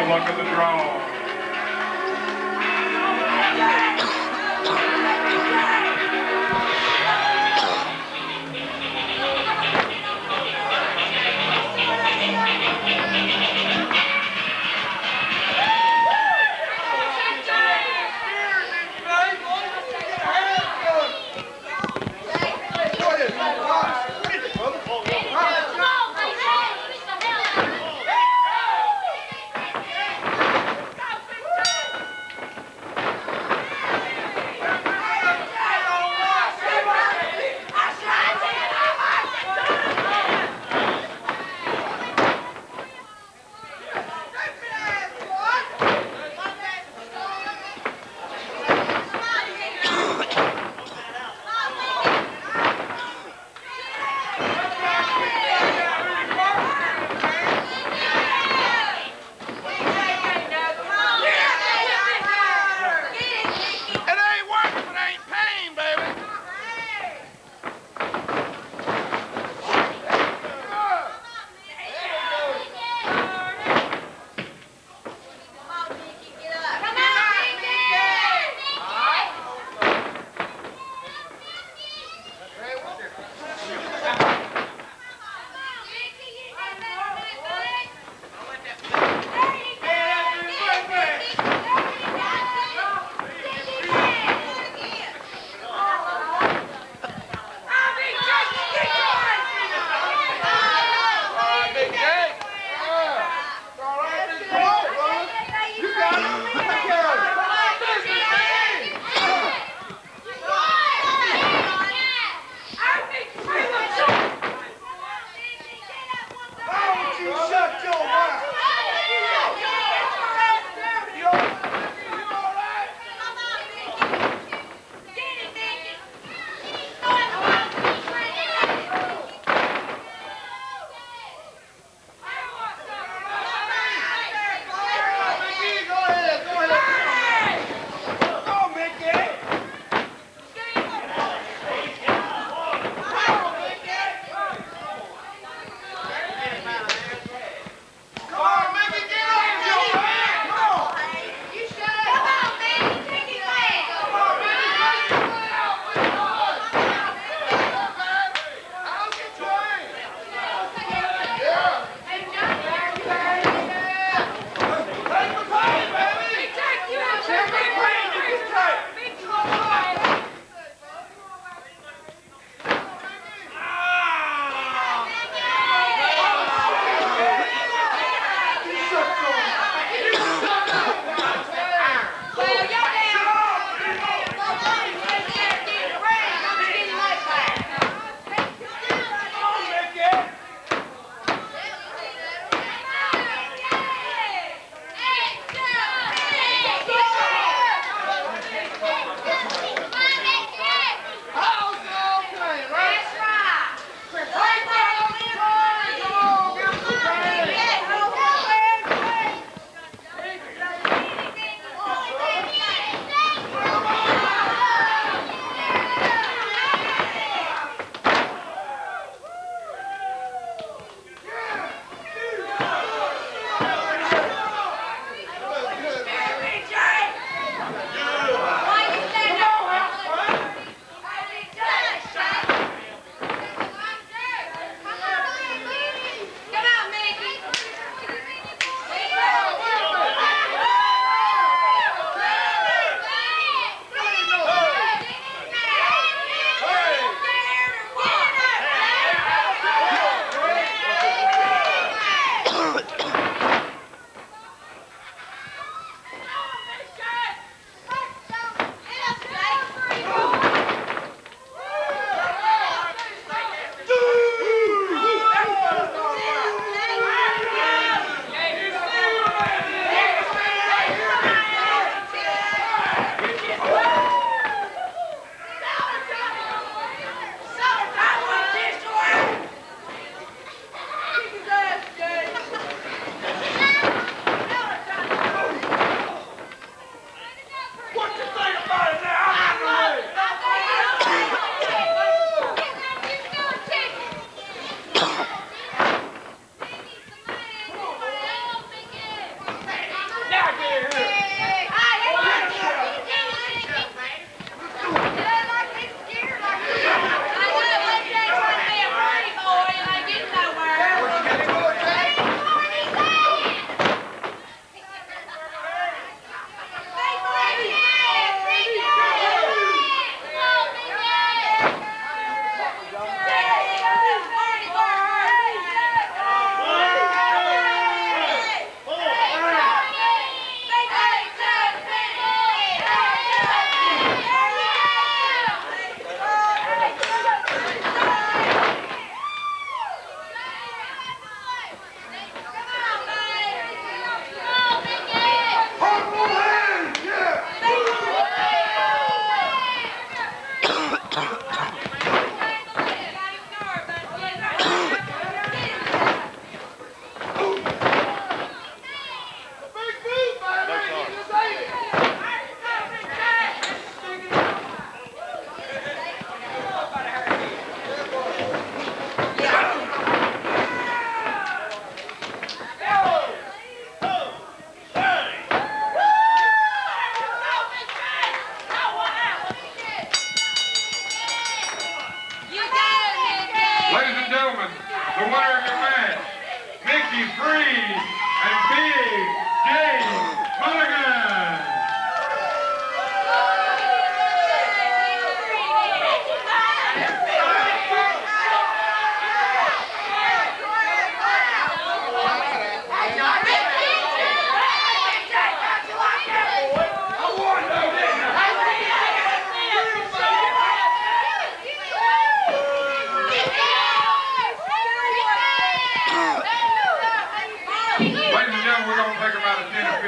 luck of the draw.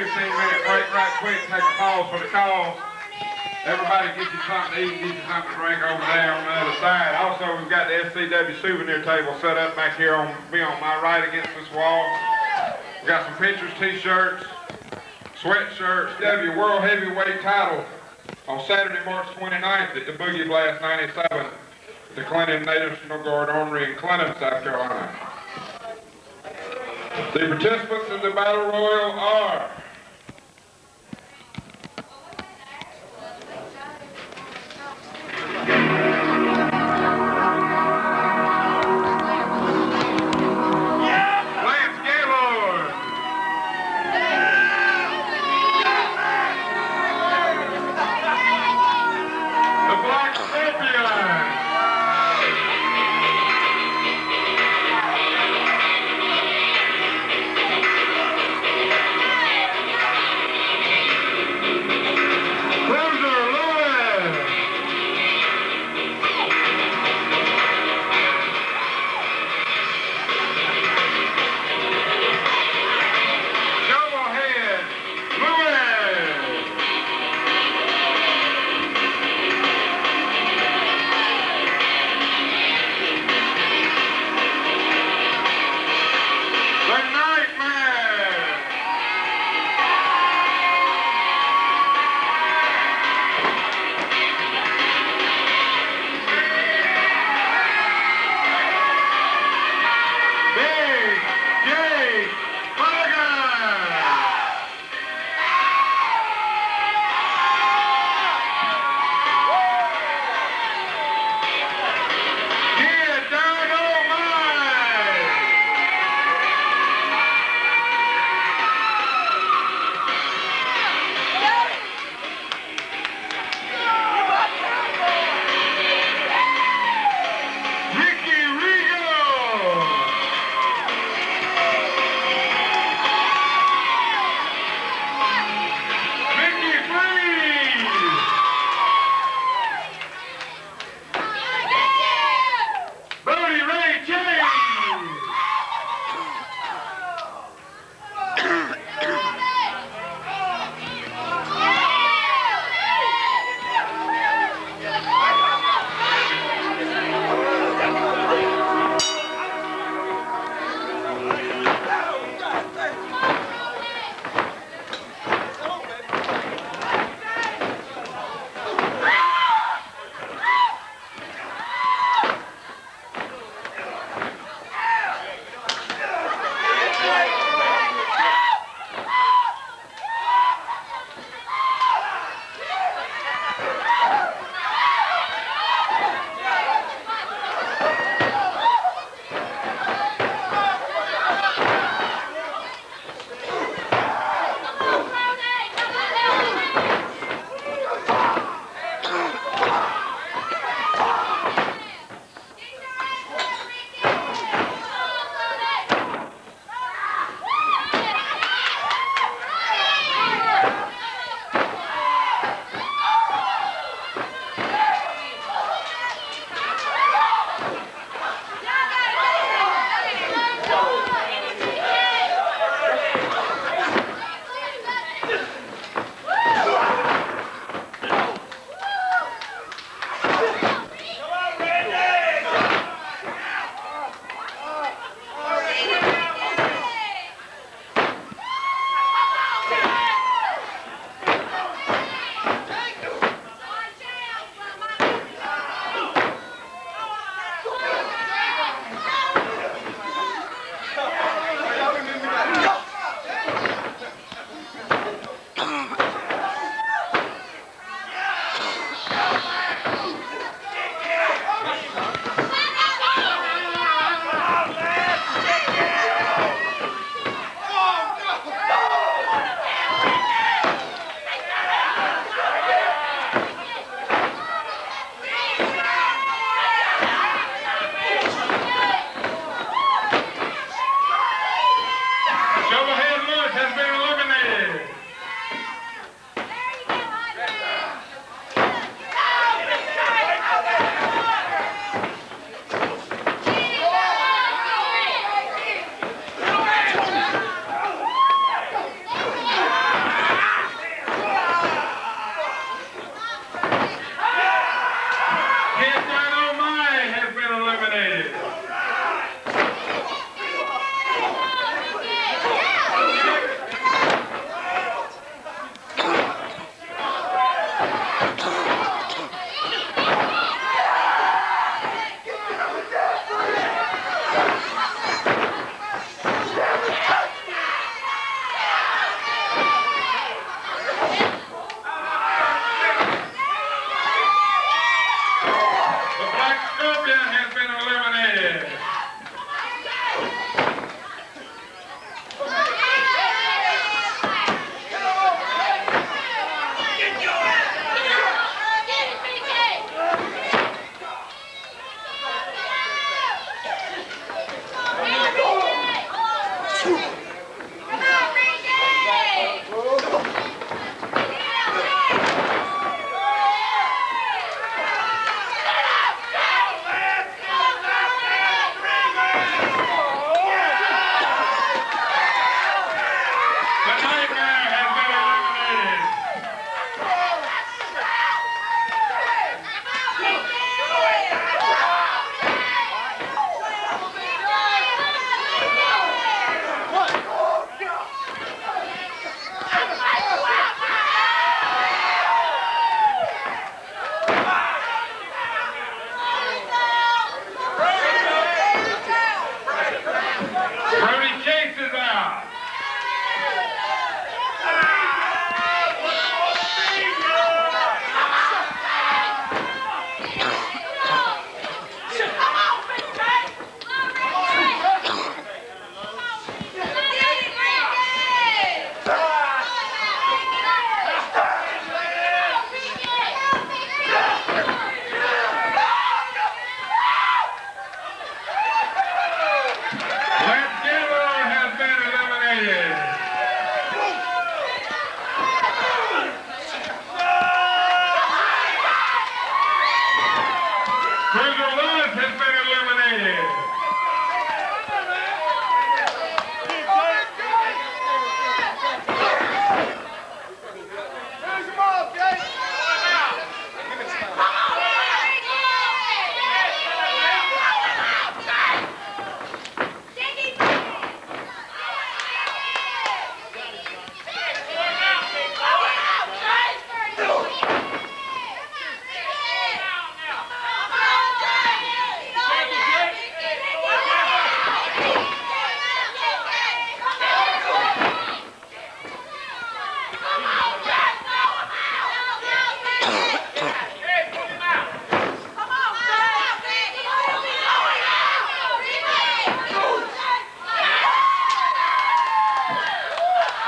15-minute break right quick, take a pause for the call. Everybody get you something to eat, get you something to drink over there on the other side. Also, we've got the SCW souvenir table set up back here on my right against this wall. We've got some pictures, t-shirts, sweatshirts, SCW World Heavyweight title on Saturday, March 29th at the Boogie Blast 97 at the Clinton National Guard Armory in Clinton, South Carolina. The participants in the Battle Royal are Rikki Regal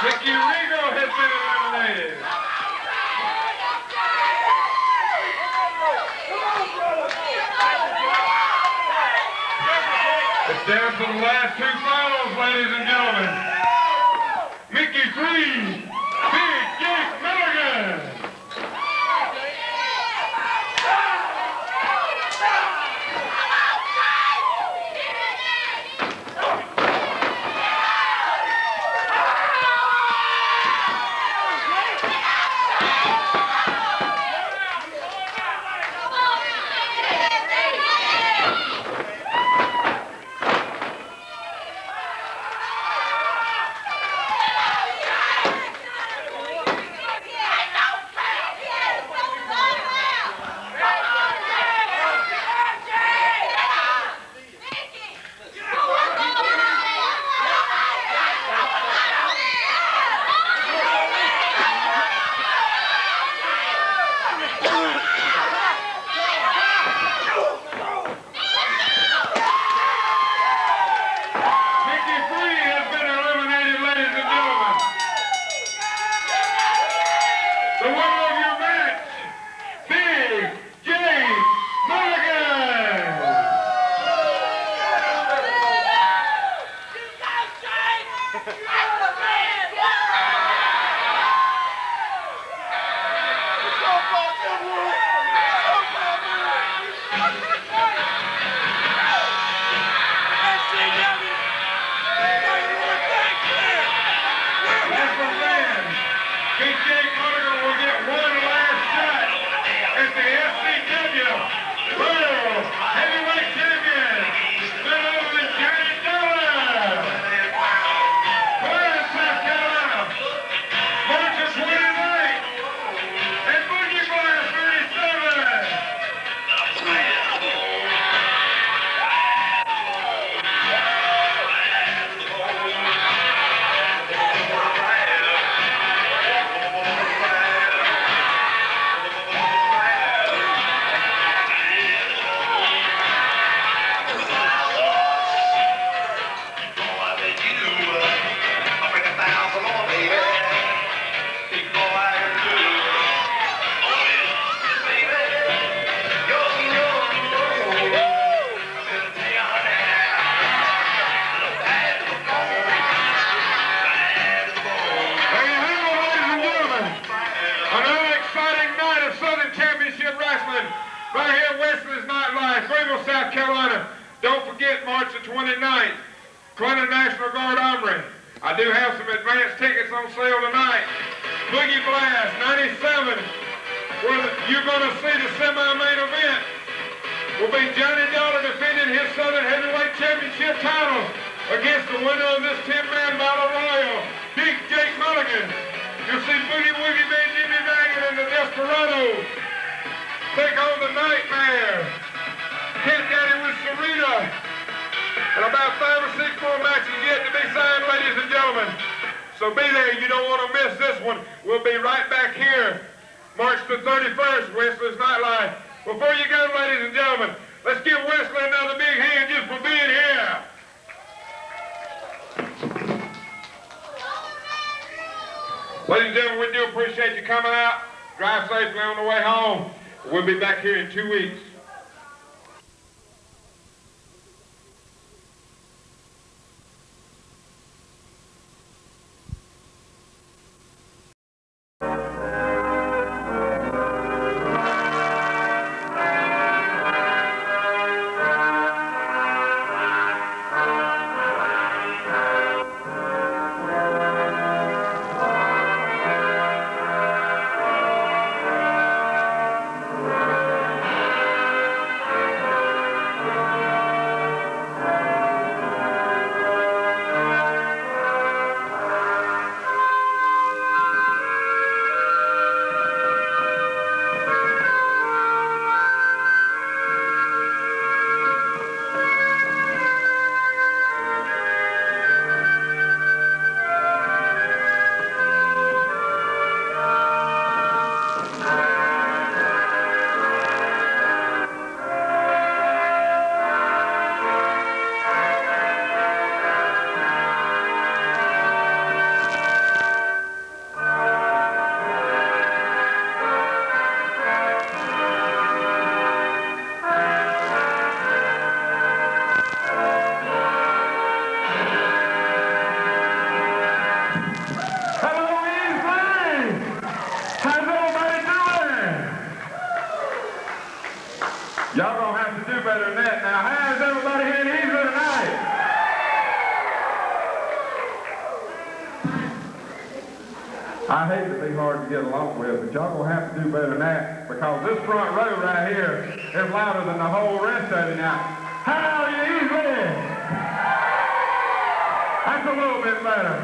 Rikki Regal has been eliminated. It's down to the last two finals, ladies and gentlemen. Mikki 3, Big Jake Milligan. South Carolina. Don't forget March the 29th, Clinton National Guard Armory. I do have some advance tickets on sale tonight. Boogie Blast 97, where you're going to see the semi-main event. Will be Johnny Dollar defending his Southern Heavyweight Championship title against the winner of this 10-man battle royal, Big Jake Mulligan. You'll see Boogie Woogie Man Jimmy Baggett and the Desperado take on the Nightmare. Kid Daddy with Serena. And about 5 or 6 more matches yet to be signed, ladies and gentlemen. So be there. You don't want to miss this one. We'll be right back here March the 31st, Wesley's Nightlife. Before you go, ladies and gentlemen, let's give Wesley another big hand just for being here. Ladies and gentlemen, we do appreciate you coming out. Drive safely on the way home. We'll be back here in 2 weeks. I hate to be hard to get along with, but y'all gonna have to do better than that, because this front row right here is louder than the whole rest of you now. How you easy? That's a little bit better.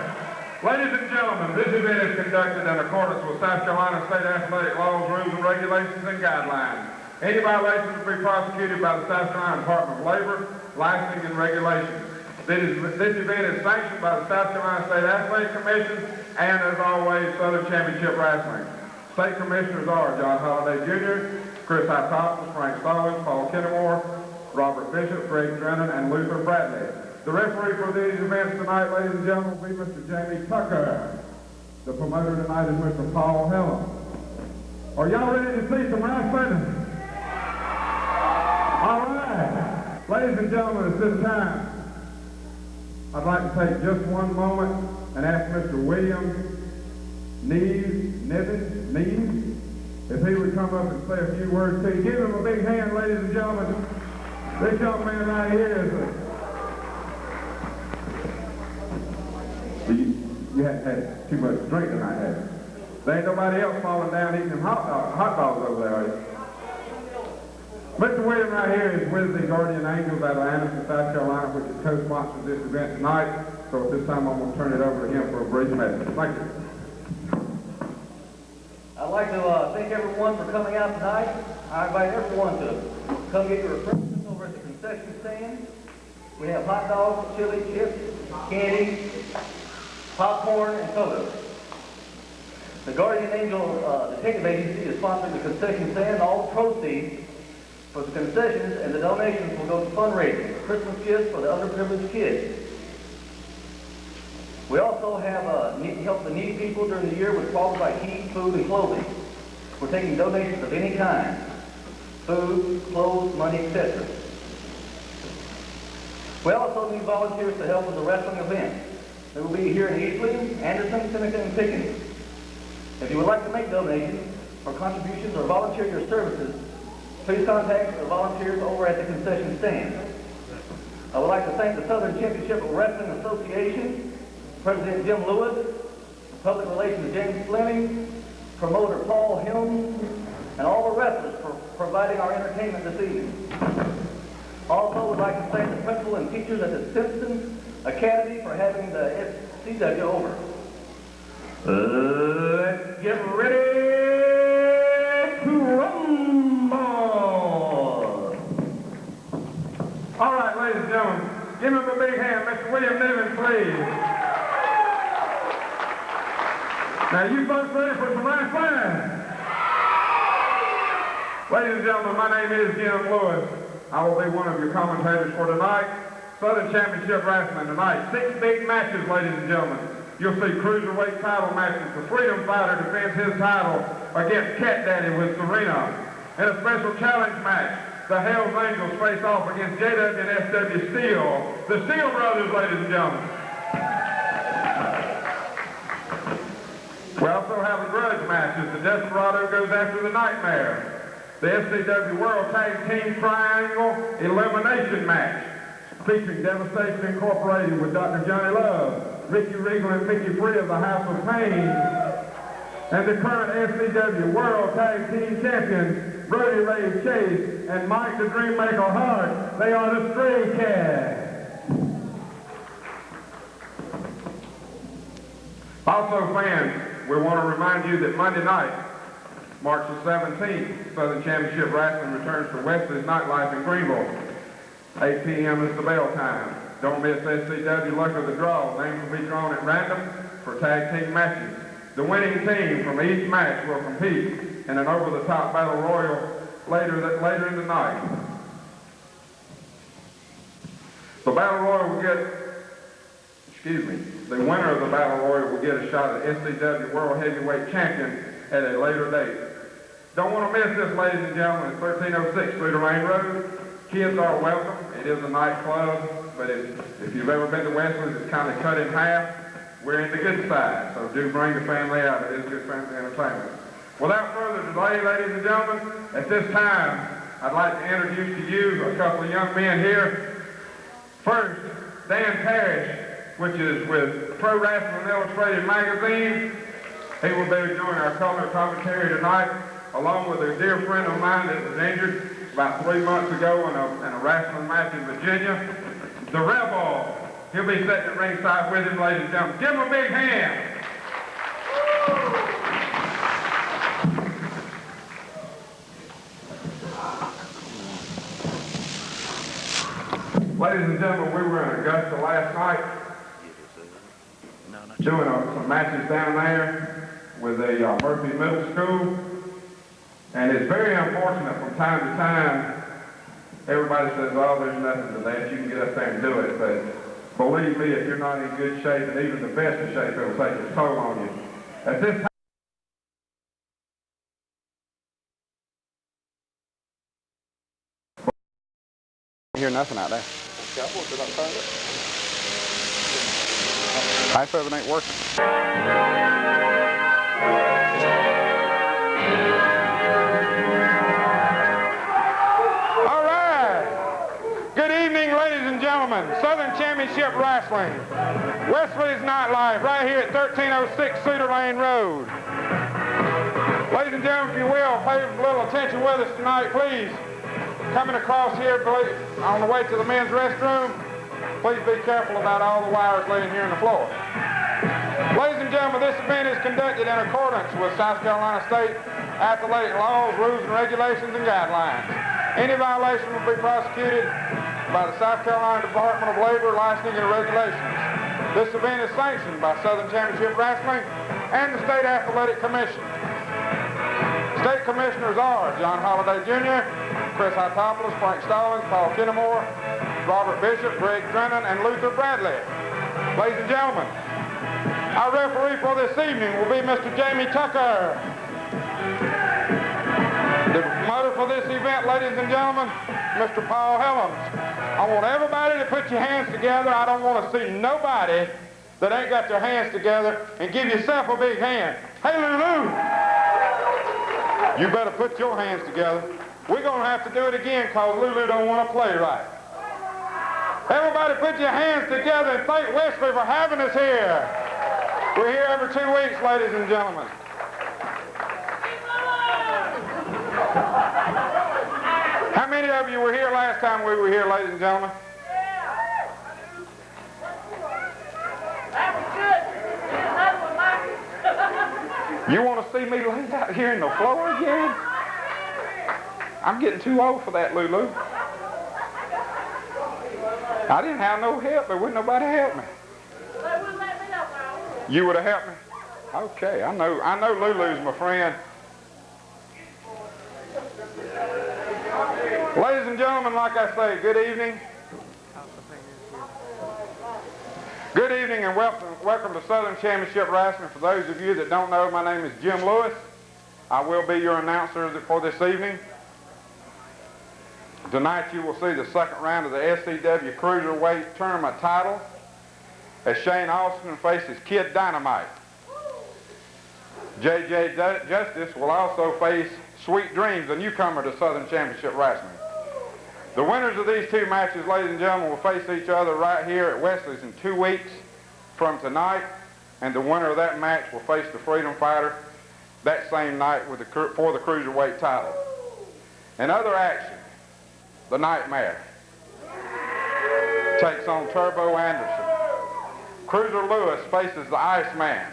Ladies and gentlemen, this event is conducted in accordance with South Carolina State Athletic laws, rules, and regulations and guidelines. Any violations will be prosecuted by the South Carolina Department of Labor, Licensing, and Regulations. This event is sanctioned by the South Carolina State Athletic Commission and, as always, Southern Championship Wrestling. State commissioners are John Holliday Jr., Chris Hypopoulos, Frank Stallings, Paul Kennemore, Robert Bishop, Greg Drennan, and Luther Bradley. The referee for these events tonight, ladies and gentlemen, will be Mr. Jamie Tucker. The promoter tonight is Mr. Paul Helen. Are y'all ready to see some wrestling? All right. Ladies and gentlemen, at this time, I'd like to take just one moment and ask Mr. William Neves, if he would come up and say a few words to you. Give him a big hand, ladies and gentlemen. This young man right here is you hadn't had too much drink tonight, have you? There ain't nobody else falling down eating them hot dogs over there, are you? Mr. William right here is with the Guardian Angels out of Anderson, South Carolina, which is co-sponsors this event tonight. So at this time, I'm going to turn it over to him for a brief message. Thank you. I'd like to thank everyone for coming out tonight. I invite everyone to come get your refreshments over at the concession stand. We have hot dogs, chili, chips, candy, popcorn, and soda. The Guardian Angel Detective Agency is sponsoring the concession stand, and all the proceeds for the concessions and the donations will go to fundraising for Christmas gifts for the underprivileged kids. We also have help the needy people during the year with problems like heat, food, and clothing. We're taking donations of any kind: food, clothes, money, etc. We also need volunteers to help with the wrestling event. They will be here in Eastland, Anderson, Seneca, and Pickens. If you would like to make donations or contributions or volunteer your services, please contact the volunteers over at the concession stand. I would like to thank the Southern Championship Wrestling Association, President Jim Lewis, Public Relations James Fleming, Promoter Paul Helms, and all the wrestlers for providing our entertainment this evening. Also would like to thank the principal and teachers at the Simpson Academy for having the SCW over. Let's get ready to rumble! All right, ladies and gentlemen, give him a big hand. Mr. William Nevins, please. Now, you folks ready for some wrestling? Ladies and gentlemen, my name is Jim Lewis. I will be one of your commentators for tonight. Southern Championship Wrestling tonight. 6 big matches, ladies and gentlemen. You'll see cruiserweight title matches. The Freedom Fighter defends his title against Cat Daddy with Serena. In a special challenge match, the Hells Angels face off against JW and SW Steel. The Steel Brothers, ladies and gentlemen. We also have a grudge match as the Desperado goes after the Nightmare. The SCW World Tag Team Triangle Elimination Match featuring Devastation Incorporated with Dr. Johnny Love, Rikki Regal and Mikki of the House of Pain, and the current SCW World Tag Team Champions, Brody Ray Chase and Mike the Dreammaker Hart. They are the Stray Cats. Also, fans, we want to remind you that Monday night, March the 17th, Southern Championship Wrestling returns to Wesley's Nightlife in Greenville. 8 p.m. is the bell time. Don't miss SCW Luck of the Draw. Names will be drawn at random for tag team matches. The winning team from each match will compete in an over-the-top battle royal later in the night. The battle royal will the winner of the battle royal will get a shot at SCW World Heavyweight Champion at a later date. Don't want to miss this, ladies and gentlemen. It's 1306 Streeter Lane Road. Kids are welcome. It is a nightclub, but if you've ever been to Wesley's, it's kind of cut in half. We're in the good side, so do bring the family out. It is good family entertainment. Without further delay, ladies and gentlemen, at this time, I'd like to introduce to you a couple of young men here. First, Dan Parrish, which is with Pro Wrestling Illustrated magazine. He will be doing our color commentary tonight, along with a dear friend of mine that was injured about 3 months ago in a wrestling match in Virginia, the Rebel. He'll be sitting at ringside with him, ladies and gentlemen. Give him a big hand. Ladies and gentlemen, we were in Augusta last night doing some matches down there with the Murphy Middle School. And it's very unfortunate from time to time, everybody says, oh, there's nothing to that, you can get up there and do it. But believe me, if you're not in good shape, and even the best of shape, it'll take its toll on you. At this time, I hear nothing out there. Half of it ain't working. all right. Good evening, ladies and gentlemen. Southern Championship Wrestling. Wesley's Nightlife, right here at 1306 Cedar Lane Road. Ladies and gentlemen, if you will, pay a little attention with us tonight, please. Coming across here on the way to the men's restroom, please be careful about all the wires laying here on the floor. Ladies and gentlemen, this event is conducted in accordance with South Carolina State athletic laws, rules, and regulations and guidelines. Any violation will be prosecuted by the South Carolina Department of Labor, Licensing, and Regulations. This event is sanctioned by Southern Championship Wrestling and the State Athletic Commission. State commissioners are John Holliday Jr., Chris Hytopoulos, Frank Stallings, Paul Kennemore, Robert Bishop, Greg Drennan, and Luther Bradley. Ladies and gentlemen, our referee for this evening will be Mr. Jamie Tucker. The promoter for this event, ladies and gentlemen, Mr. Paul Helms. I want everybody to put your hands together. I don't want to see nobody that ain't got their hands together, and give yourself a big hand. Hey, Lulu, you better put your hands together. We're going to have to do it again because Lulu don't want to play right. Everybody put your hands together and thank Wesley for having us here. We're here every 2 weeks, ladies and gentlemen. How many of you were here last time we were here, ladies and gentlemen? You want to see me lay out here in the floor again? I'm getting too old for that, Lulu. I didn't have no help. There wouldn't nobody help me. You would have helped me? Okay, I know Lulu's my friend. Ladies and gentlemen, like I say, good evening. Good evening and welcome to Southern Championship Wrestling. For those of you that don't know, my name is Jim Lewis. I will be your announcer for this evening. Tonight you will see the second round of the SCW Cruiserweight Tournament title as Shane Austin faces Kid Dynamite. J.J. Justice will also face Sweet Dreams, a newcomer to Southern Championship Wrestling. The winners of these two matches, ladies and gentlemen, will face each other right here at Wesley's in 2 weeks from tonight, and the winner of that match will face the Freedom Fighter that same night for the Cruiserweight title. In other action, the Nightmare takes on Turbo Anderson. Cruiser Lewis faces the Iceman.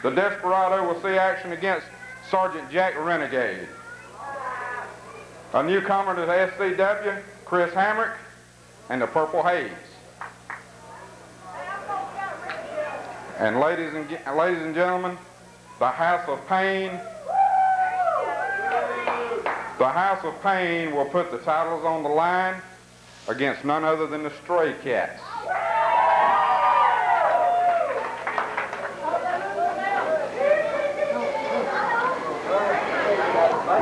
The Desperado will see action against Sergeant Jack Renegade. A newcomer to the SCW, Chris Hamrick, and the Purple Haze. And ladies and gentlemen, the House of Pain. The House of Pain will put the titles on the line against none other than the Stray Cats.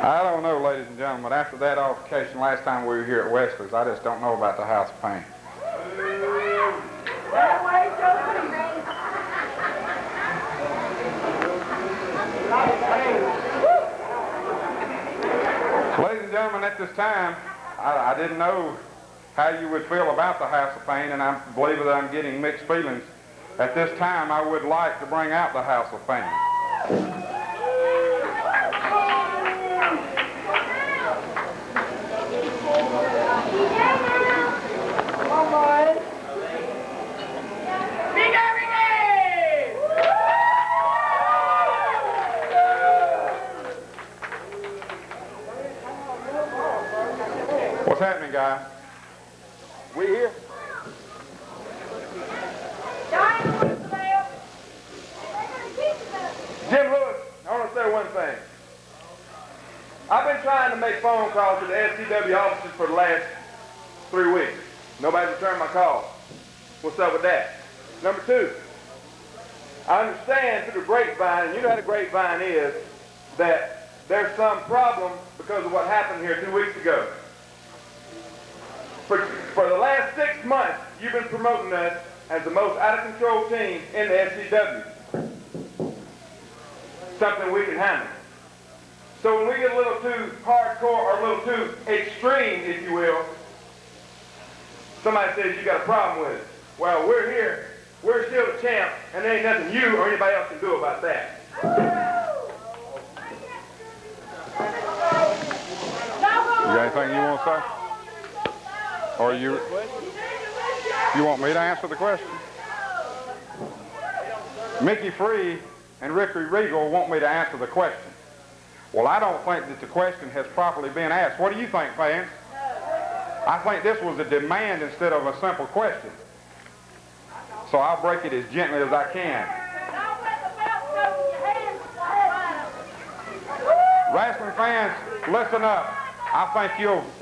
I don't know, ladies and gentlemen, but after that altercation last time we were here at Wesley's, I just don't know about the House of Pain. Ladies and gentlemen, at this time, I didn't know how you would feel about the House of Pain, and I believe that I'm getting mixed feelings. At this time, I would like to bring out the House of Pain. What's happening, guys? We here? Jim Lewis, I want to say one thing. I've been trying to make phone calls to the SCW offices for the last 3 weeks. Nobody's returned my call. What's up with that? Number two, I understand through the grapevine, and you know how the grapevine is, that there's some problem because of what happened here 2 weeks ago. For the last 6 months, you've been promoting us as the most out-of-control team in the SCW. Something we can handle. So when we get a little too hardcore or a little too extreme, if you will, somebody says you got a problem with it. Well, we're here. We're still the champ, and there ain't nothing you or anybody else can do about that. You got anything you want to say? Or you want me to answer the question? Mickey Free and Rikki Regal want me to answer the question. Well, I don't think that the question has properly been asked. What do you think, fans? I think this was a demand instead of a simple question. So I'll break it as gently as I can. Wrestling fans, listen up. I think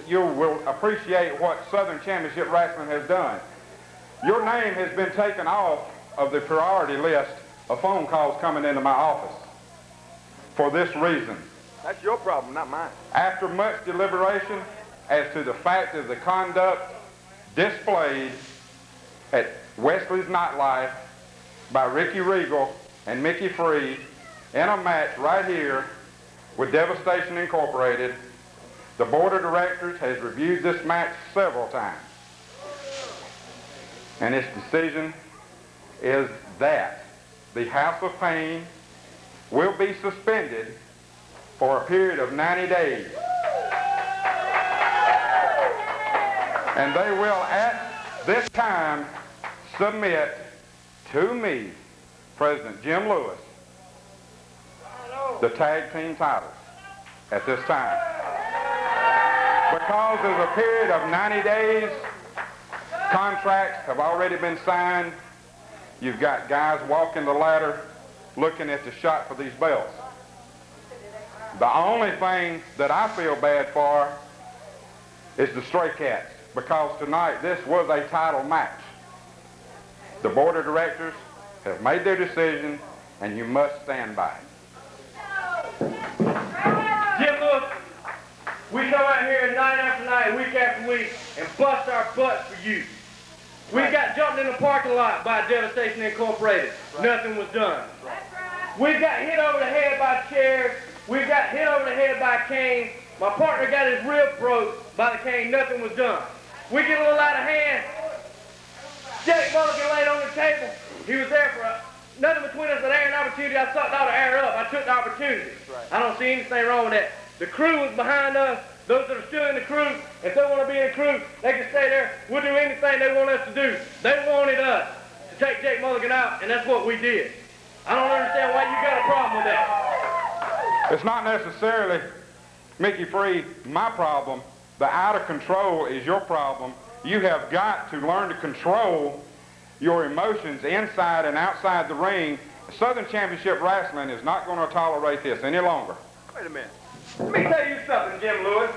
you will appreciate what Southern Championship Wrestling has done. Your name has been taken off of the priority list of phone calls coming into my office for this reason. That's your problem, not mine. After much deliberation as to the fact of the conduct displayed at Wesley's Nightlife by Rikki Regal and Mickey Free in a match right here with Devastation Incorporated, the board of directors has reviewed this match several times. And its decision is that the House of Pain will be suspended for a period of 90 days. And they will at this time submit to me, President Jim Lewis, the tag team titles at this time. Because of a period of 90 days, contracts have already been signed. You've got guys walking the ladder looking at the shot for these belts. The only thing that I feel bad for is the Stray Cats, because tonight this was a title match. The board of directors have made their decision, and you must stand by it. Jim Lewis, we go out here night after night, week after week, and bust our butts for you. We got jumped in the parking lot by Devastation Incorporated. Nothing was done. We got hit over the head by chairs. We got hit over the head by a cane. My partner got his rib broke by the cane. Nothing was done. We get a little out of hand. Jake Mulligan laid on the table. He was there for nothing between us but air and opportunity. I sucked all the air up. I took the opportunity. I don't see anything wrong with that. The crew was behind us. Those that are still in the crew, if they want to be in the crew, they can stay there. We'll do anything they want us to do. They wanted us to take Jake Mulligan out, and that's what we did. I don't understand why you got a problem with that. It's not necessarily, Mickey Free, my problem. The out of control is your problem. You have got to learn to control your emotions inside and outside the ring. Southern Championship Wrestling is not going to tolerate this any longer. Wait a minute. Let me tell you something, Jim Lewis.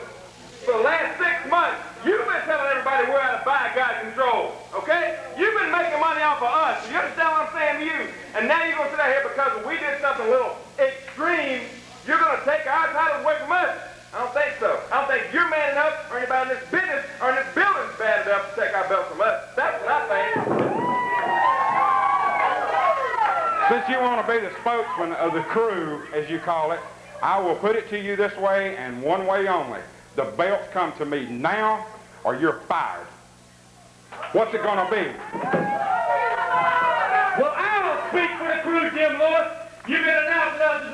For the last 6 months, you've been telling everybody we're out of by God control, okay? You've been making money off of us. You understand what I'm saying to you? And now you're going to sit out here because we did something a little extreme, you're going to take our titles away from us? I don't think so. I don't think you're man enough, or anybody in this business, or in this building is bad enough to take our belts from us. That's what I think. Since you want to be the spokesman of the crew, as you call it, I will put it to you this way and one way only. The belts come to me now or you're fired. What's it going to be? Well, I don't speak for the crew, Jim Lewis. You've been announcing us as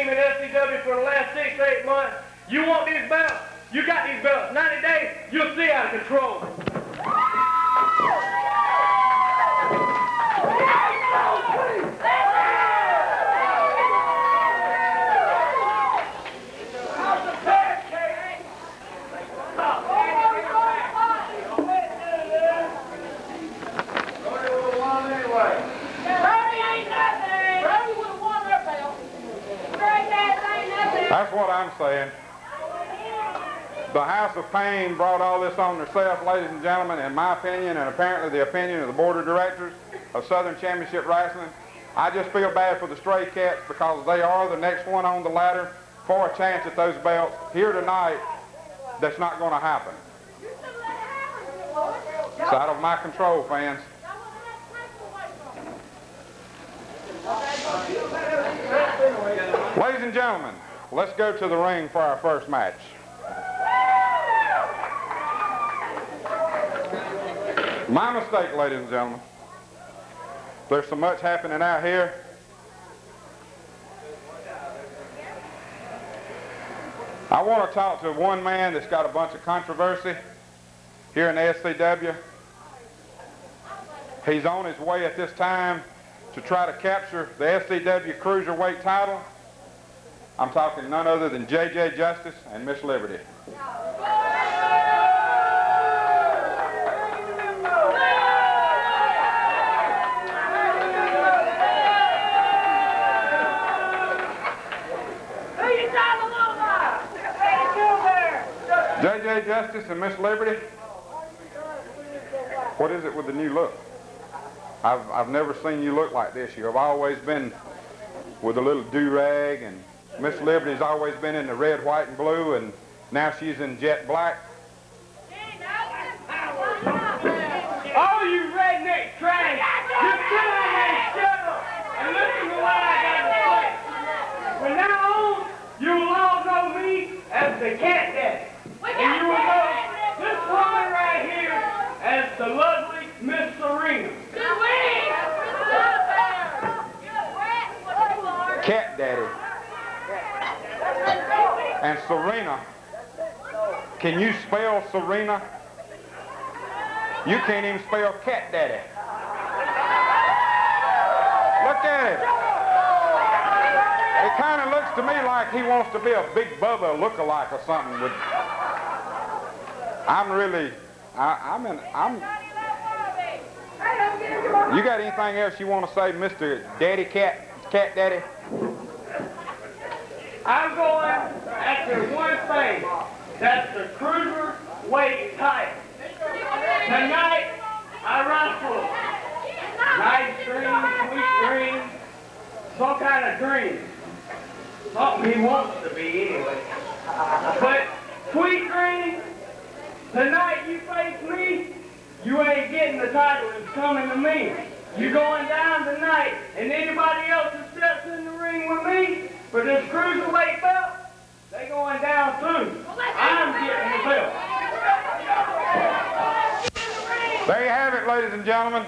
team in SCW for the last 6 to 8 months. You want these belts? You got these belts. 90 days, you'll see out of control. That's what I'm saying. The House of Pain brought all this on themselves, ladies and gentlemen, in my opinion, and apparently the opinion of the board of directors of Southern Championship Wrestling. I just feel bad for the Stray Cats because they are the next one on the ladder for a chance at those belts. Here tonight, that's not going to happen. It's out of my control, fans. Ladies and gentlemen, let's go to the ring for our first match. My mistake, ladies and gentlemen. There's so much happening out here. I want to talk to one man that's got a bunch of controversy here in the SCW. He's on his way at this time to try to capture the SCW Cruiserweight title. I'm talking none other than J.J. Justice and Miss Liberty. J.J. Justice and Miss Liberty, what is it with the new look? I've never seen you look like this. You have always been with a little do-rag, and Miss Liberty's always been in the red, white, and blue, and now she's in jet black. All you redneck trash, just sit down there and shut up and listen to what I got to say. From now on, you will all know me as the Cat Daddy. And you will know this woman right here as the lovely Miss Serena. Cat Daddy. And Serena. Can you spell Serena? You can't even spell Cat Daddy. Look at it. It kind of looks to me like he wants to be a Big Bubba lookalike or something. You got anything else you want to say, Mr. Daddy Cat Daddy? I'm going after one thing. That's the Cruiserweight title. Tonight, I wrestle nice green, sweet green, some kind of green. Something he wants to be anyway. But sweet green, tonight you face me, you ain't getting the title. It's coming to me. You going down tonight, and anybody else that steps in the ring with me for this Cruiserweight belt, they going down too. I'm getting the belt. There you have it, ladies and gentlemen.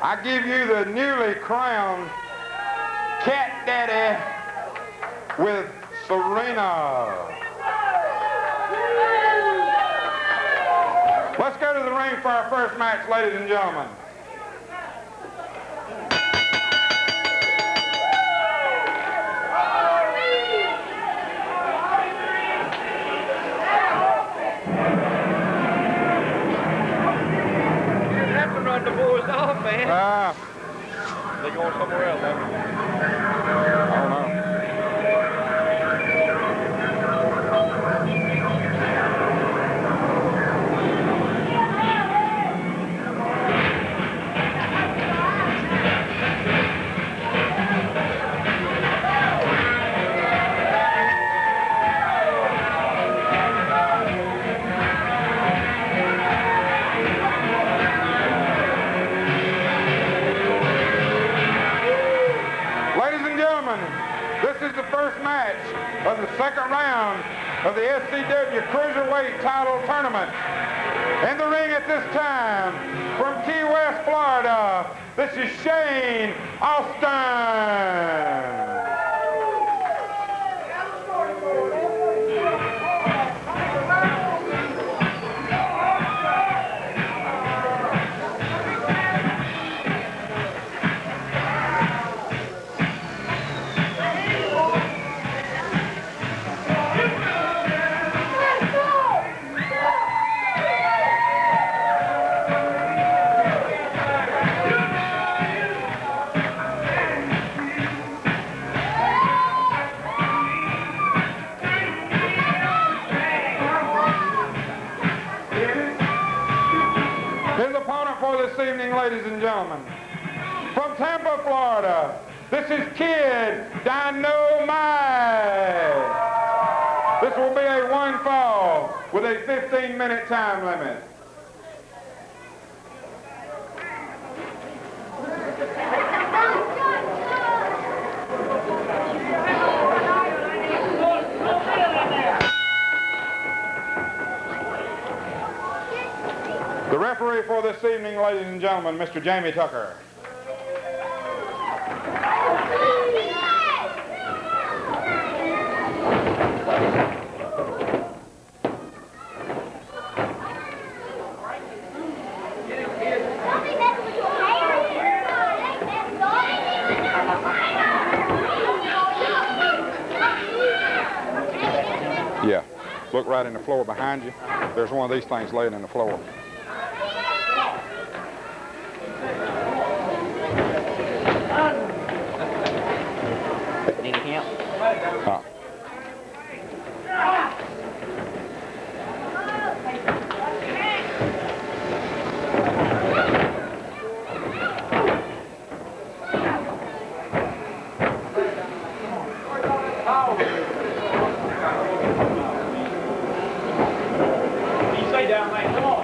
I give you the newly crowned Cat Daddy with Serena. Let's go to the ring for our first match, ladies and gentlemen. The boys off, man. They going somewhere else, huh? I don't know. Of the second round of the SCW Cruiserweight title tournament. In the ring at this time, from Key West, Florida, this is Shane Austin. ladies and gentlemen. From Tampa, Florida, this is Kid Dynamite. This will be a one fall with a 15-minute time limit. The referee for this evening, ladies and gentlemen, Mr. Jamie Tucker. Yeah, look right in the floor behind you. There's one of these things laying in the floor. Need a camp? You say down, mate. Come on.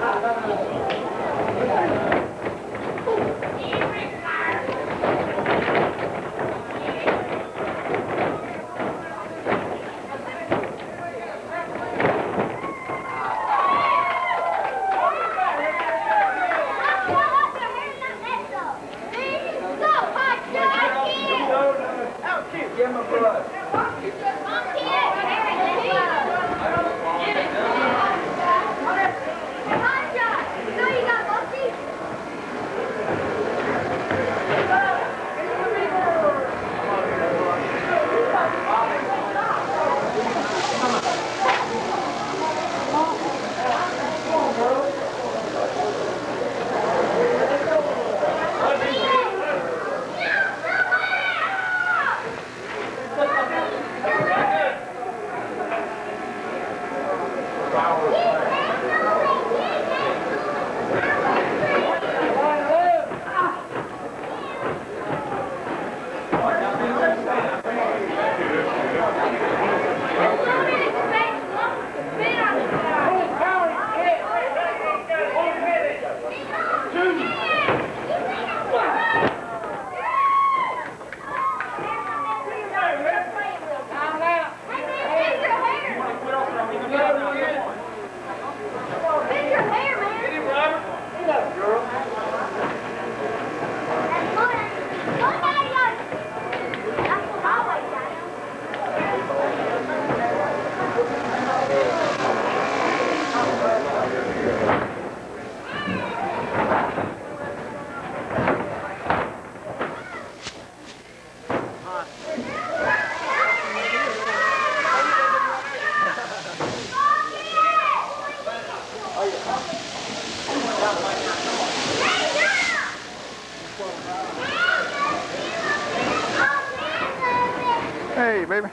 Hey, baby.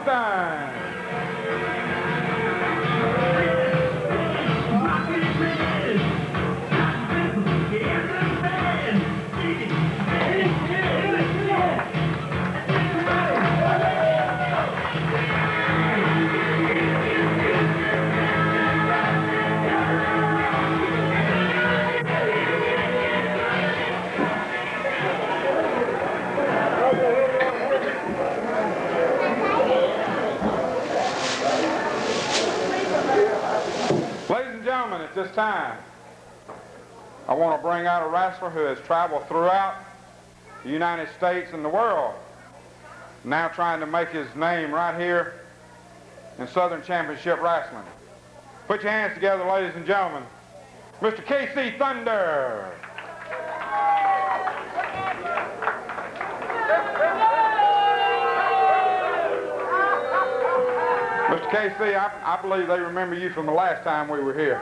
Austin. Ladies and gentlemen, at this time, I want to bring out a wrestler who has traveled throughout the United States and the world, now trying to make his name right here in Southern Championship Wrestling. Put your hands together, ladies and gentlemen. Mr. KC Thunder. Mr. KC, I believe they remember you from the last time we were here.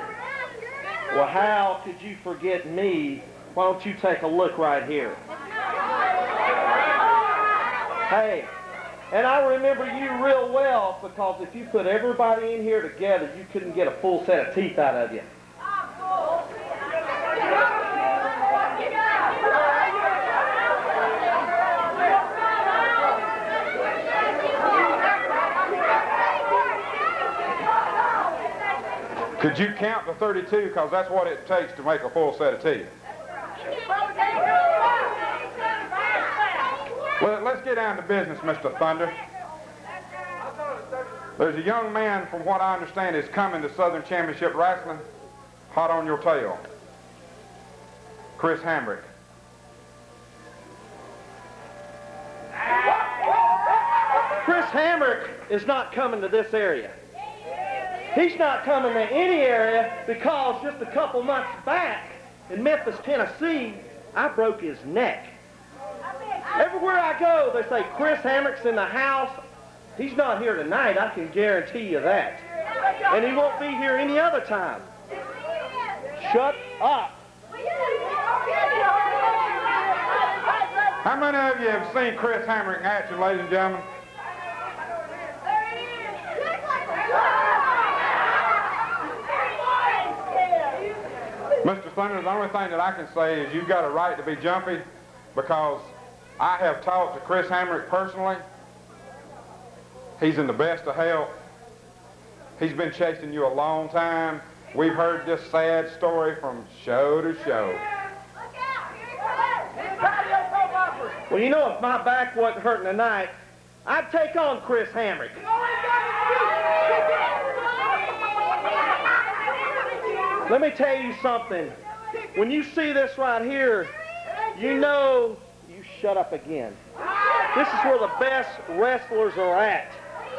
Well, how could you forget me? Why don't you take a look right here? Hey, and I remember you real well because if you put everybody in here together, you couldn't get a full set of teeth out of you. Could you count to 32? Because that's what it takes to make a full set of teeth. Well, let's get down to business, Mr. Thunder. There's a young man, from what I understand, is coming to Southern Championship Wrestling, hot on your tail. Chris Hamrick. Chris Hamrick is not coming to this area. He's not coming to any area because just a couple months back in Memphis, Tennessee, I broke his neck. Everywhere I go, they say, Chris Hamrick's in the house. He's not here tonight, I can guarantee you that. And he won't be here any other time. Shut up. How many of you have seen Chris Hamrick in action, ladies and gentlemen? Mr. Thunder, the only thing that I can say is you've got a right to be jumpy because I have talked to Chris Hamrick personally. He's in the best of health. He's been chasing you a long time. We've heard this sad story from show to show. Well, you know, if my back wasn't hurting tonight, I'd take on Chris Hamrick. Let me tell you something. When you see this right here, you know you shut up again. This is where the best wrestlers are at,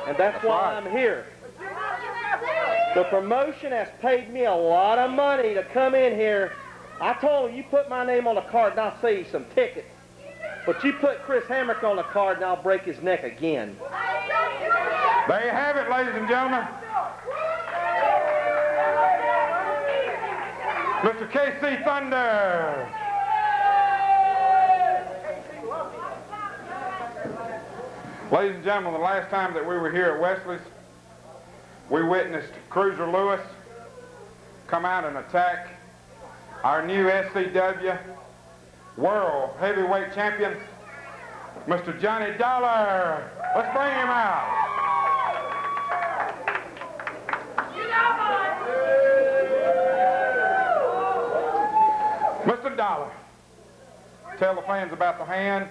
and that's why I'm here. The promotion has paid me a lot of money to come in here. I told them, you put my name on the card and I'll sell you some tickets. But you put Chris Hamrick on the card and I'll break his neck again. There you have it, ladies and gentlemen. Mr. KC Thunder. Ladies and gentlemen, the last time that we were here at Wesley's, we witnessed Cruiser Lewis come out and attack our new SCW World Heavyweight Champion, Mr. Johnny Dollar. Let's bring him out. Mr. Dollar, tell the fans about the hand,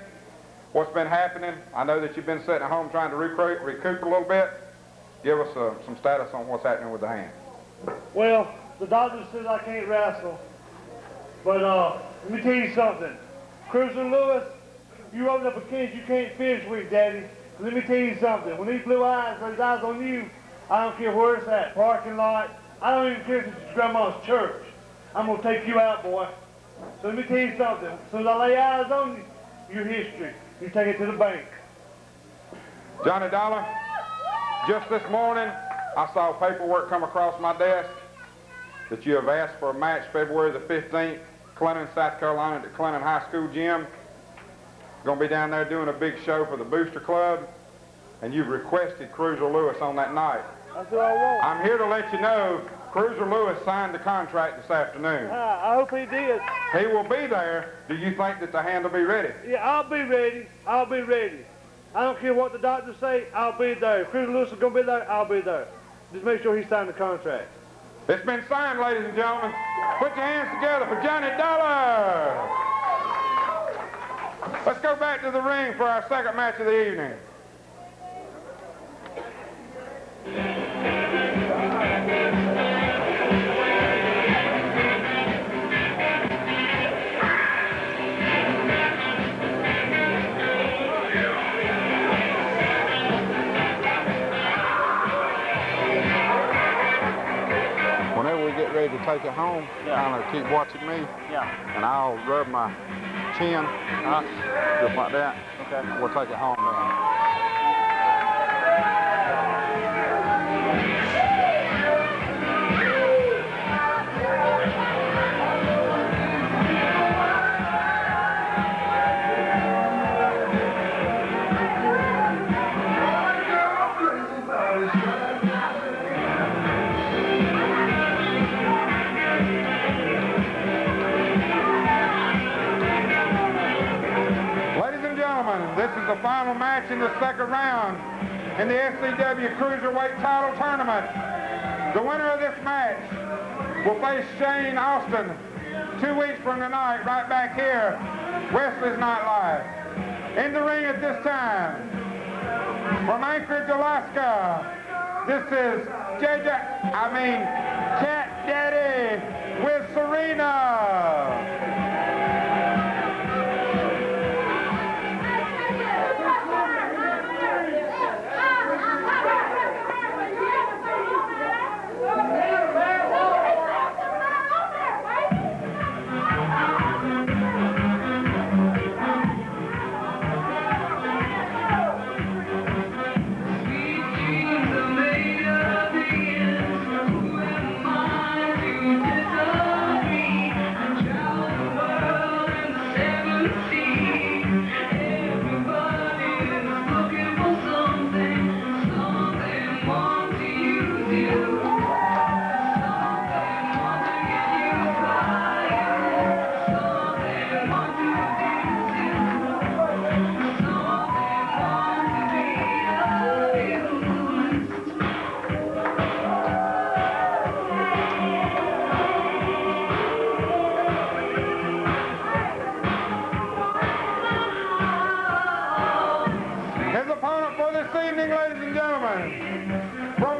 what's been happening. I know that you've been sitting at home trying to recoup a little bit. Give us some status on what's happening with the hand. Well, the doctor says I can't wrestle, but let me tell you something. Cruiser Lewis, you open up a cage you can't finish with, Daddy. Let me tell you something. When these blue eyes, those eyes on you, I don't care where it's at, parking lot. I don't even care if it's grandma's church. I'm gonna take you out, boy. So let me tell you something. As soon as I lay eyes on you, you're history. You take it to the bank. Johnny Dollar, just this morning, I saw paperwork come across my desk that you have asked for a match February the 15th, Clinton, South Carolina, at the Clinton High School Gym. Going to be down there doing a big show for the Booster Club. and you've requested Cruiser Lewis on that night. That's what I want. I'm here to let you know Cruiser Lewis signed the contract this afternoon. I hope he did. He will be there. Do you think that the hand will be ready? Yeah, I'll be ready. I'll be ready. I don't care what the doctors say, I'll be there. If Cruiser Lewis is going to be there, I'll be there. Just make sure he signed the contract. It's been signed, ladies and gentlemen. Put your hands together for Johnny Dollar. Let's go back to the ring for our second match of the evening. Whenever we get ready to take it home, kind of keep watching me, and I'll rub my chin, just like that. Okay. We'll take it home then. This is the final match in the second round in the SCW Cruiserweight title tournament. The winner of this match will face Shane Austin 2 weeks from tonight, right back here, Wesley's Night Live. In the ring at this time, from Anchorage, Alaska, this is Cat Daddy with Serena.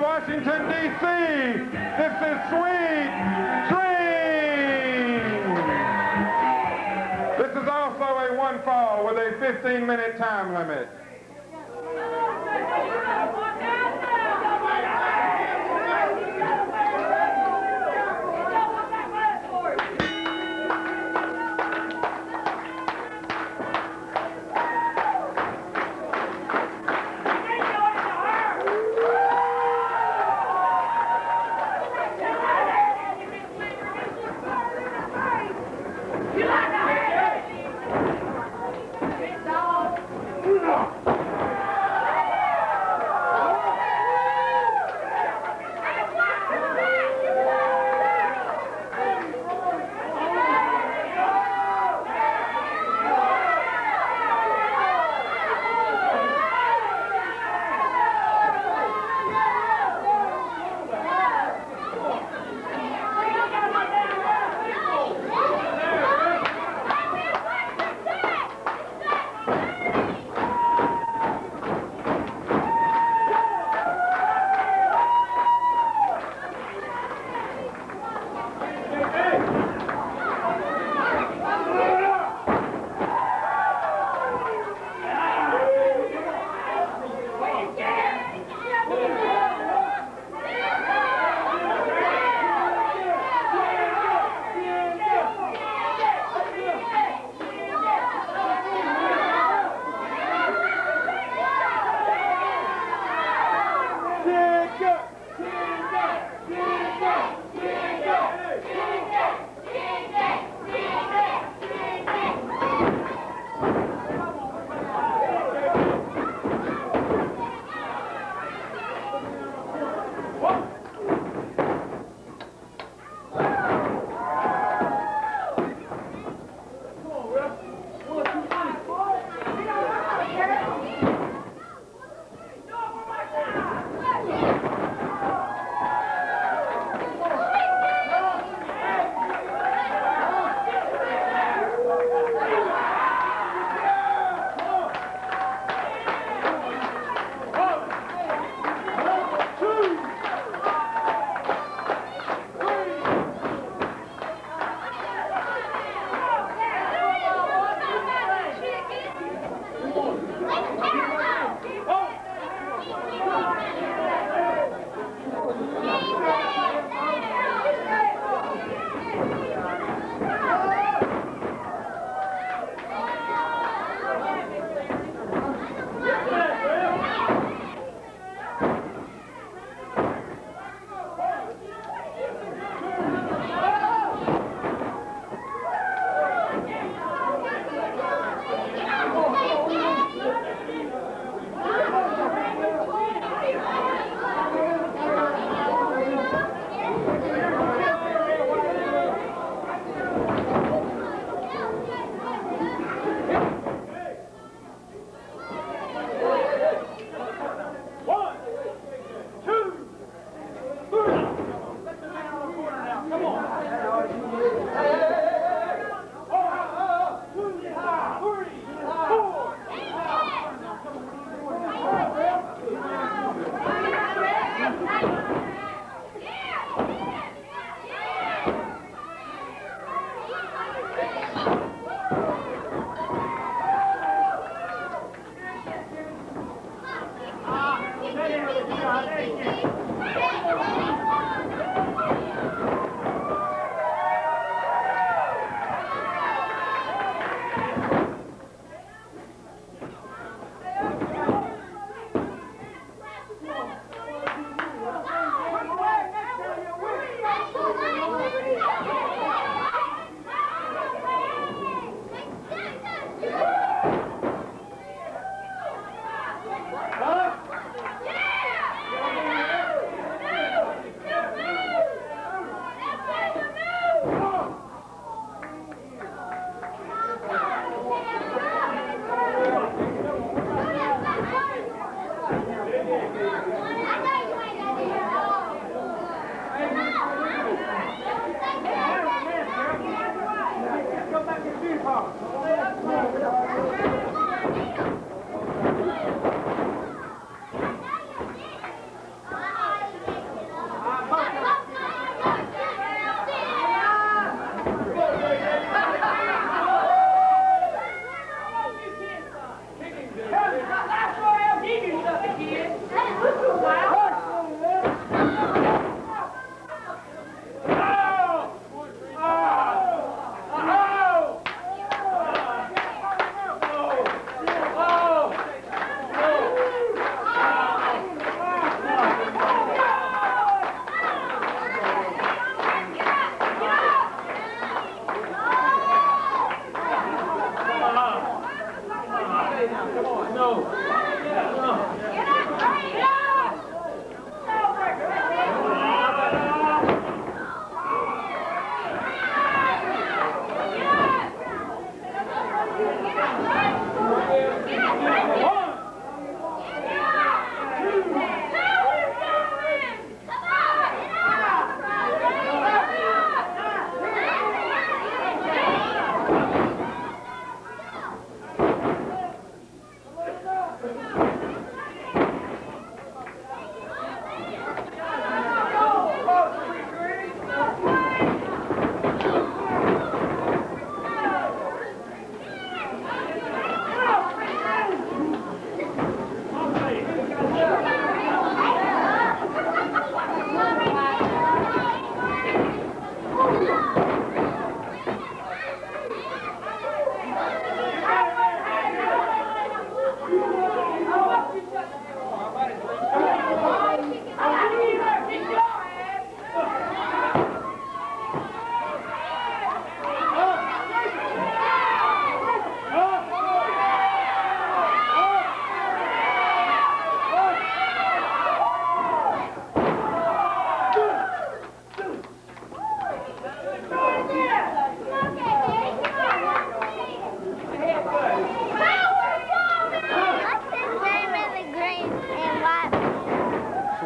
Washington, D.C., this is Sweet Dream. This is also a one fall with a 15-minute time limit.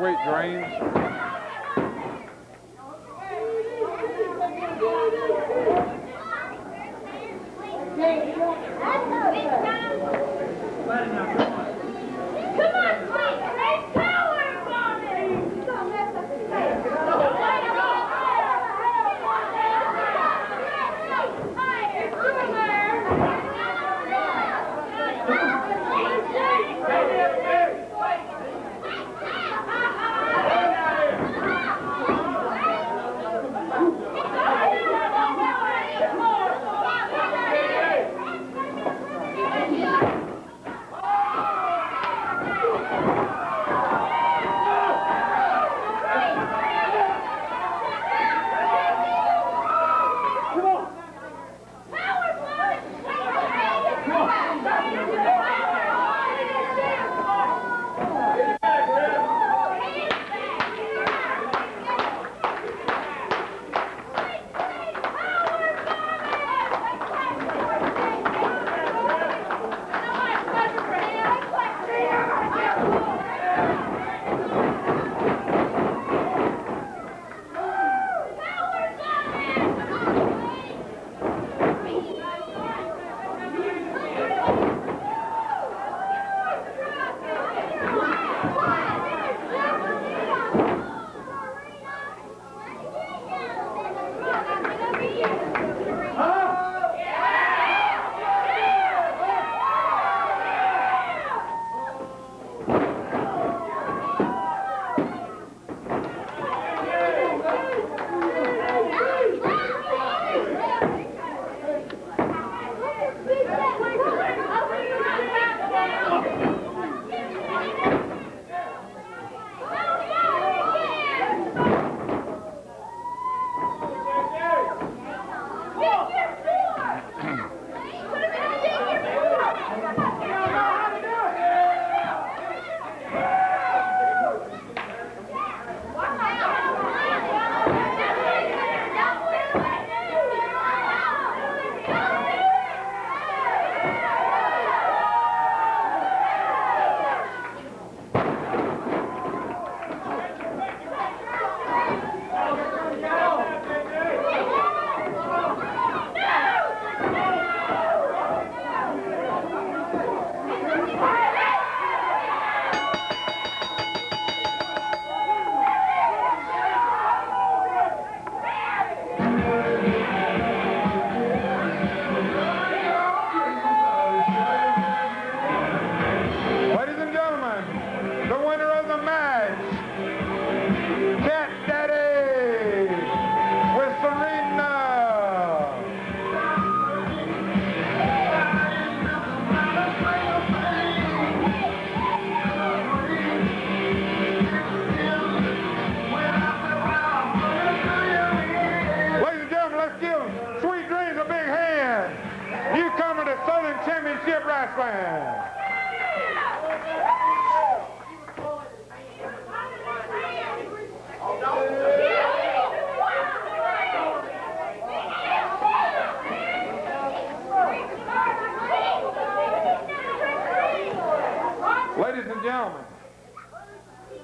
Sweet dreams.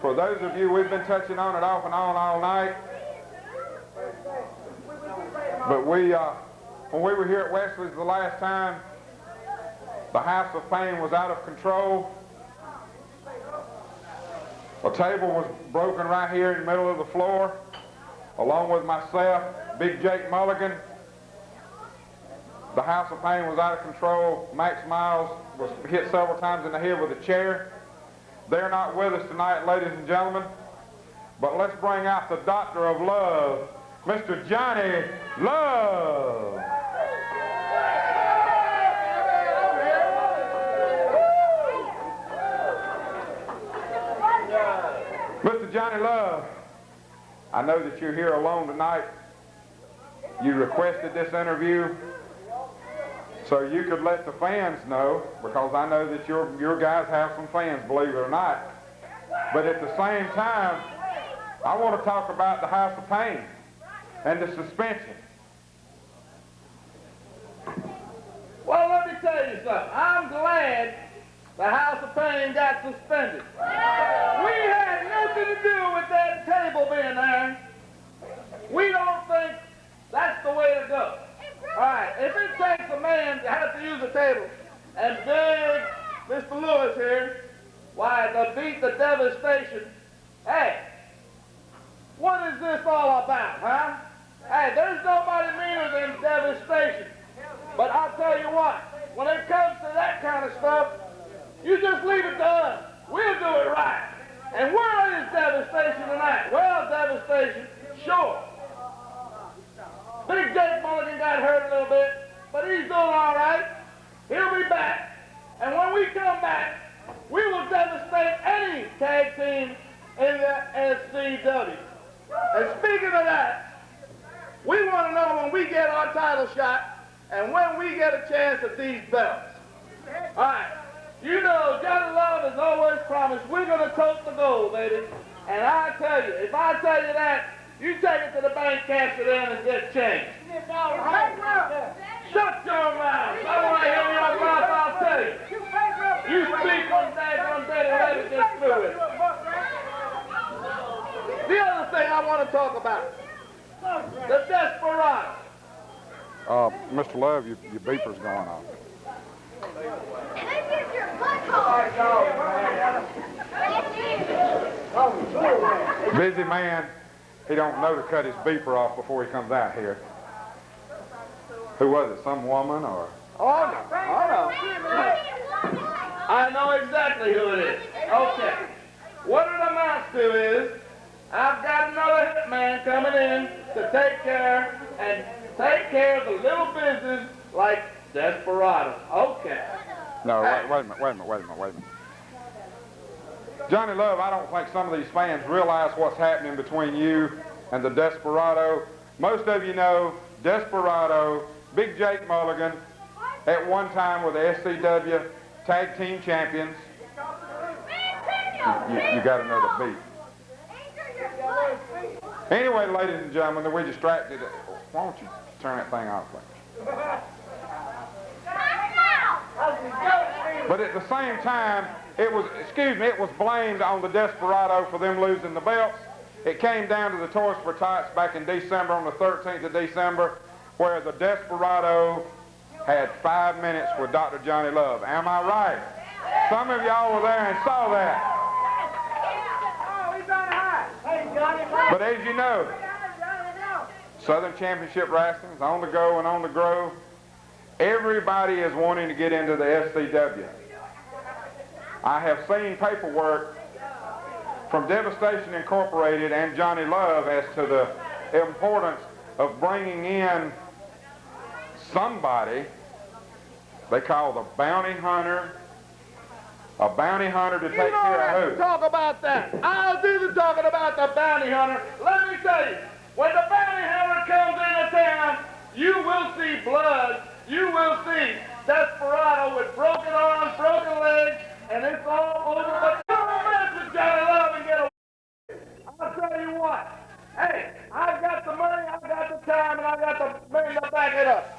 For those of you, we've been touching on it off and on all night. But when we were here at Wesley's the last time, the House of Pain was out of control. A table was broken right here in the middle of the floor, along with myself, Big Jake Mulligan. The House of Pain was out of control. Max Miles was hit several times in the head with a chair. They're not with us tonight, ladies and gentlemen. But let's bring out the Doctor of Love, Mr. Johnny Love. Mr. Johnny Love, I know that you're here alone tonight. You requested this interview so you could let the fans know, because I know that your guys have some fans, believe it or not. But at the same time, I want to talk about the House of Pain and the suspension. Well, let me tell you something. I'm glad the House of Pain got suspended. We had nothing to do with that table being there. We don't think that's the way to go. All right, if it takes a man to have to use a table, and big Mr. Lewis here, why, to beat the devastation, hey, what is this all about, huh? Hey, there's nobody meaner than devastation. But I'll tell you what, when it comes to that kind of stuff, you just leave it to us. We'll do it right. And where is devastation tonight? Well, devastation, sure. Big Jake Mulligan got hurt a little bit, but he's doing all right. He'll be back. And when we come back, we will devastate any tag team in the SCW. And speaking of that, we want to know when we get our title shot and when we get a chance at these belts. All right. You know, Johnny Love has always promised we're going to tote the gold, baby. And I tell you, if I tell you that, you take it to the bank, cash it in, and get change. Shut your mouth. I want to hear your mouth, I'll tell you. You speak one daggone bit and let it get through it. The other thing I want to talk about, the Desperado. Mr. Love, your beeper's going off. Busy man, he don't know to cut his beeper off before he comes out here. Who was it, some woman or? Oh, no. I know exactly who it is. Okay. What it amounts to is, I've got another hitman coming in to take care of the little business like Desperado. Okay. No, wait a minute. Johnny Love, I don't think some of these fans realize what's happening between you and the Desperado. Most of you know Desperado, Big Jake Mulligan, at one time were the SCW Tag Team Champions. You got another beat. Anyway, ladies and gentlemen, we're distracted. Why don't you turn that thing off, please? But at the same time, it was blamed on the Desperado for them losing the belts. It came down to the Toys for Tots back in December, on the 13th of December, where the Desperado had 5 minutes with Dr. Johnny Love. Am I right? Some of y'all were there and saw that. But as you know, Southern Championship Wrestling is on the go and on the grow. Everybody is wanting to get into the SCW. I have seen paperwork from Devastation Incorporated and Johnny Love as to the importance of bringing in somebody they call the bounty hunter, a bounty hunter to take care of who? Talk about that. I'll do the talking about the bounty hunter. Let me tell you, when the bounty hunter comes into town, you will see blood. You will see Desperado with broken arms, broken legs, and it's all over. But don't mess with Johnny Love and get away. I'll tell you what. Hey, I've got the money, I've got the time, and I've got the money to back it up.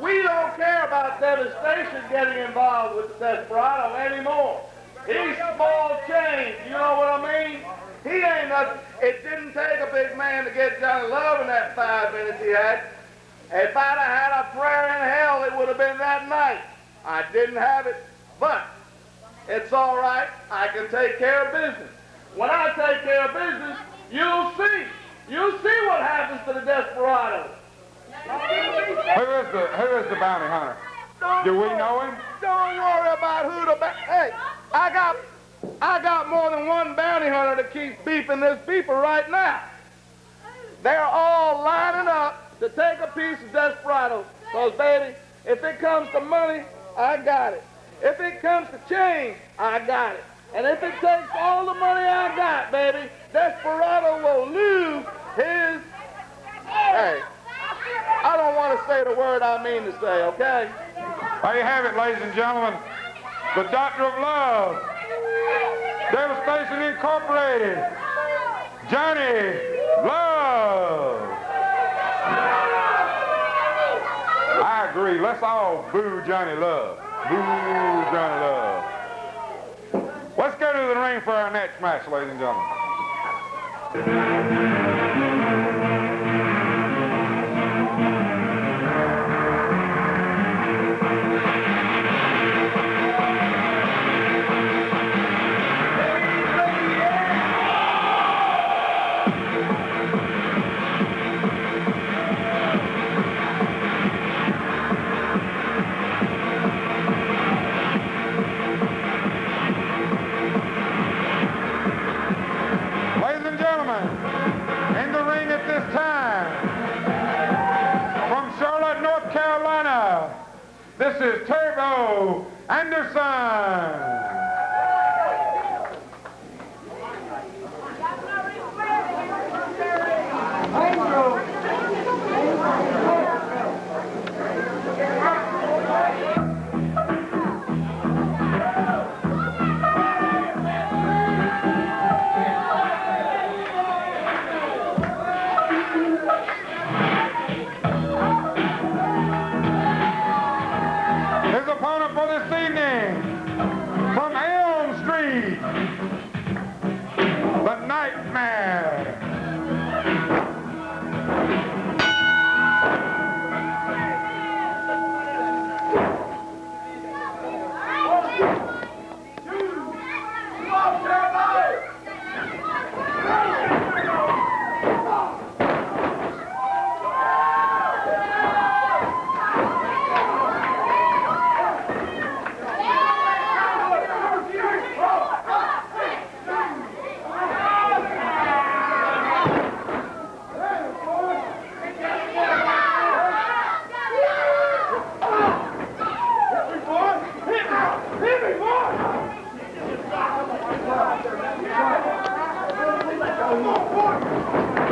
We don't care about Devastation getting involved with Desperado anymore. He's small change, you know what I mean? because it didn't take a big man to get Johnny Love in that 5 minutes he had. If I'd have had a prayer in hell, it would have been that night. I didn't have it, but it's all right. I can take care of business. When I take care of business, you'll see. You'll see what happens to the desperados. Who is the bounty hunter? Do we know him? Don't worry about who the hey, I got more than one bounty hunter that keeps beeping this beeper right now. They're all lining up to take a piece of desperado. Because, baby, if it comes to money, I got it. If it comes to change, I got it. And if it takes all the money I got, baby, Desperado will lose his... Hey, I don't want to say the word I mean to say, okay? There you have it, ladies and gentlemen. The Doctor of Love. Devastation Incorporated. Johnny Love. I agree. Let's all boo Johnny Love. Boo Johnny Love. Let's go to the ring for our next match, ladies and gentlemen. This is Turbo Anderson. Come on, boy!